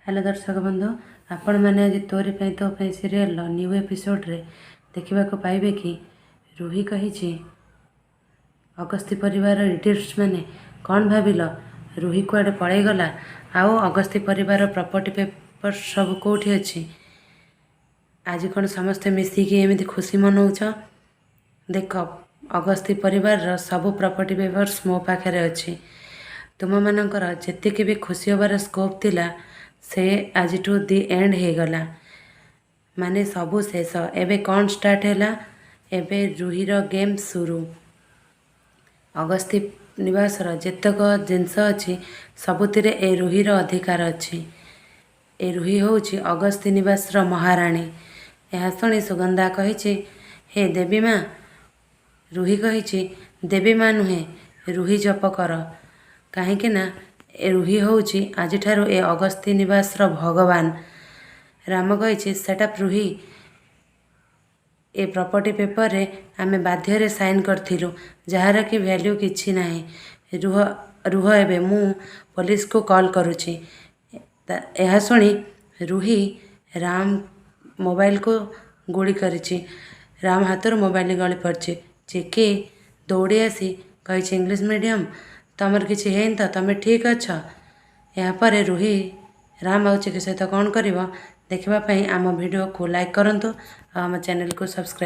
hello दर्शक बंधु आपण मैंने आज तोरी तो सीरियल न्यू एपिसोड रे देखा पाइबे कि रूही कही अगस्ती परिवार इडियट्स मैंने कौन भाविल रूही कुआडे पलैगला आओ अगस्ती परिवार प्रॉपर्टी पेपर सब कौटी अच्छी आज कौन समस्ते मिसिकी एमती खुशी मनाऊच देख अगस्ती परिवार सबू प्रॉपर्टी पेपर्स मो पाखे अच्छी तुम मानकर जेतिकी भी खुशी होबार स्कोप थिला से आज टू दी एंड हो गला माने सबू शेष एबे कौन स्टार्ट है एबे रूहीर गेम शुरू अगस्ती निवास जेतक जिनस अच्छी सबुतिर ए रूहीर अधिकार अच्छी ए रूही होउची अगस्ती निवास महाराणी यह शुणी सुगंधा कही हे देवी माँ रूही कही देवी माँ नुहे रूही जप कर कहीं ए रूही होउची आज ठारू ए अगस्ती निवास भगवान राम कही setup Ruhi a property paper रे आमे बाध्य रे साइन करथिलु जहार कि वैल्यू किछि नाही रुह रुह एबे मु पुलिस को कॉल करूची यह शुणी रूही राम मोबाइल को गोली करिछि राम हाथ मोबाइल गली पड़छि चिकी दौड़ी आसी कही इंग्लिश मीडियम तमर किछि हेन त तमे ठीक अछ यापर रूही राम आउ चिकी सहित कौन कर देखा आम वीडियो को लाइक करंतु आम चैनल को सब्सक्राइब